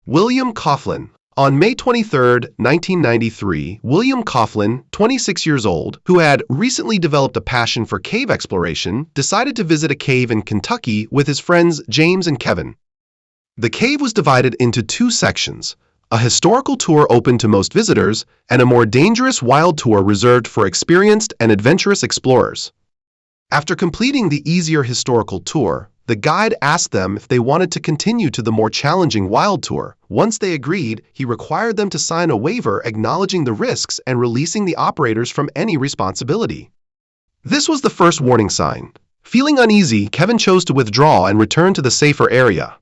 William Coughlin. On May 23, 1993, William Coughlin, 26 years old, who had recently developed a passion for cave exploration, decided to visit a cave in Kentucky with his friends James and Kevin. The cave was divided into two sections: a historical tour open to most visitors, and a more dangerous wild tour reserved for experienced and adventurous explorers. After completing the easier historical tour, the guide asked them if they wanted to continue to the more challenging wild tour. Once they agreed, he required them to sign a waiver acknowledging the risks and releasing the operators from any responsibility. This was the first warning sign. Feeling uneasy, Kevin chose to withdraw and return to the safer area.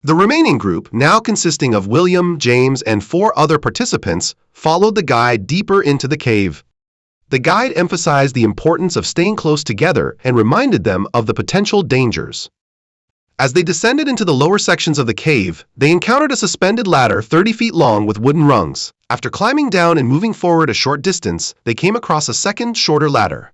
The remaining group, now consisting of William, James, and 4 other participants, followed the guide deeper into the cave. The guide emphasized the importance of staying close together and reminded them of the potential dangers. As they descended into the lower sections of the cave, they encountered a suspended ladder 30 feet long with wooden rungs. After climbing down and moving forward a short distance, they came across a second, shorter ladder.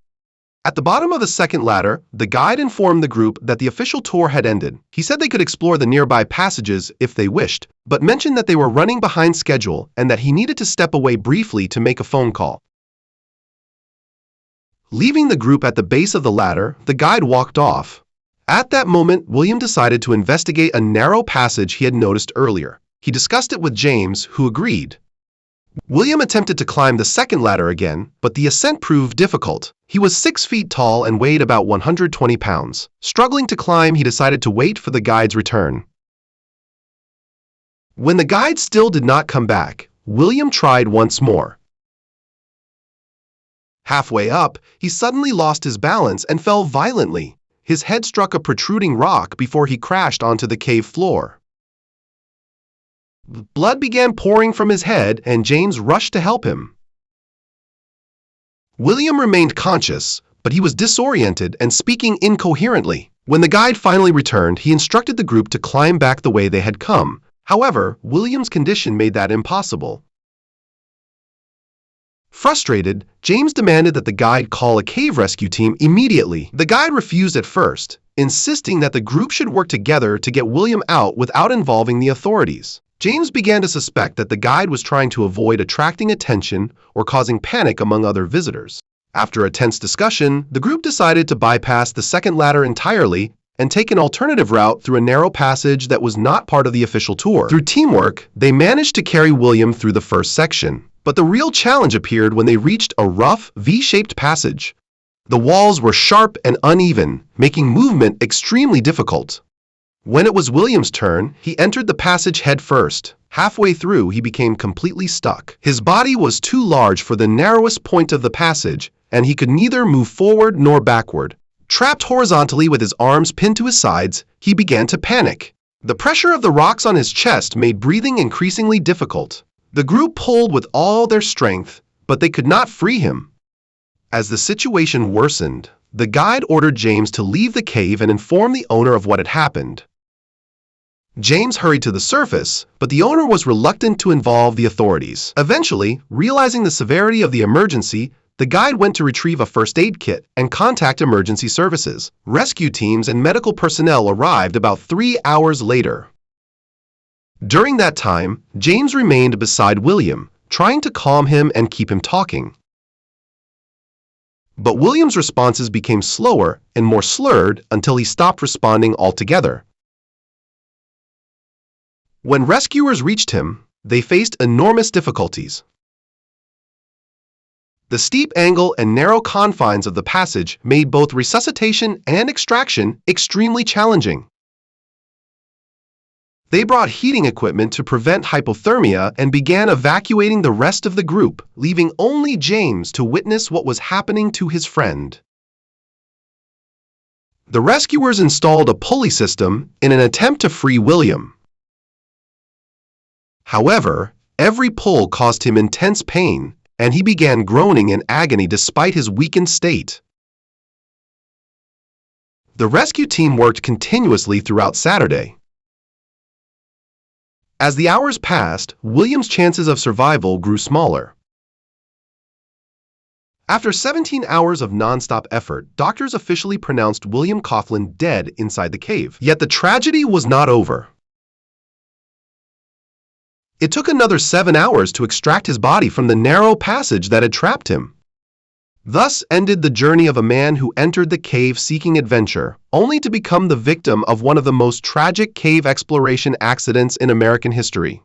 At the bottom of the second ladder, the guide informed the group that the official tour had ended. He said they could explore the nearby passages if they wished, but mentioned that they were running behind schedule and that he needed to step away briefly to make a phone call. Leaving the group at the base of the ladder, the guide walked off. At that moment, William decided to investigate a narrow passage he had noticed earlier. He discussed it with James, who agreed. William attempted to climb the second ladder again, but the ascent proved difficult. He was 6 feet tall and weighed about 120 pounds. Struggling to climb, he decided to wait for the guide's return. When the guide still did not come back, William tried once more. Halfway up, he suddenly lost his balance and fell violently. His head struck a protruding rock before he crashed onto the cave floor. Blood began pouring from his head, and James rushed to help him. William remained conscious, but he was disoriented and speaking incoherently. When the guide finally returned, he instructed the group to climb back the way they had come. However, William's condition made that impossible. Frustrated, James demanded that the guide call a cave rescue team immediately. The guide refused at first, insisting that the group should work together to get William out without involving the authorities. James began to suspect that the guide was trying to avoid attracting attention or causing panic among other visitors. After a tense discussion, the group decided to bypass the second ladder entirely and take an alternative route through a narrow passage that was not part of the official tour. Through teamwork, they managed to carry William through the first section. But the real challenge appeared when they reached a rough, V-shaped passage. The walls were sharp and uneven, making movement extremely difficult. When it was William's turn, he entered the passage head first. Halfway through, he became completely stuck. His body was too large for the narrowest point of the passage, and he could neither move forward nor backward. Trapped horizontally with his arms pinned to his sides, he began to panic. The pressure of the rocks on his chest made breathing increasingly difficult. The group pulled with all their strength, but they could not free him. As the situation worsened, the guide ordered James to leave the cave and inform the owner of what had happened. James hurried to the surface, but the owner was reluctant to involve the authorities. Eventually, realizing the severity of the emergency, the guide went to retrieve a first aid kit and contact emergency services. Rescue teams and medical personnel arrived about 3 hours later. During that time, James remained beside William, trying to calm him and keep him talking. But William's responses became slower and more slurred until he stopped responding altogether. When rescuers reached him, they faced enormous difficulties. The steep angle and narrow confines of the passage made both resuscitation and extraction extremely challenging. They brought heating equipment to prevent hypothermia and began evacuating the rest of the group, leaving only James to witness what was happening to his friend. The rescuers installed a pulley system in an attempt to free William. However, every pull caused him intense pain, and he began groaning in agony despite his weakened state. The rescue team worked continuously throughout Saturday. As the hours passed, William's chances of survival grew smaller. After 17 hours of non-stop effort, doctors officially pronounced William Coughlin dead inside the cave. Yet the tragedy was not over. It took another 7 hours to extract his body from the narrow passage that had trapped him. Thus ended the journey of a man who entered the cave seeking adventure, only to become the victim of one of the most tragic cave exploration accidents in American history.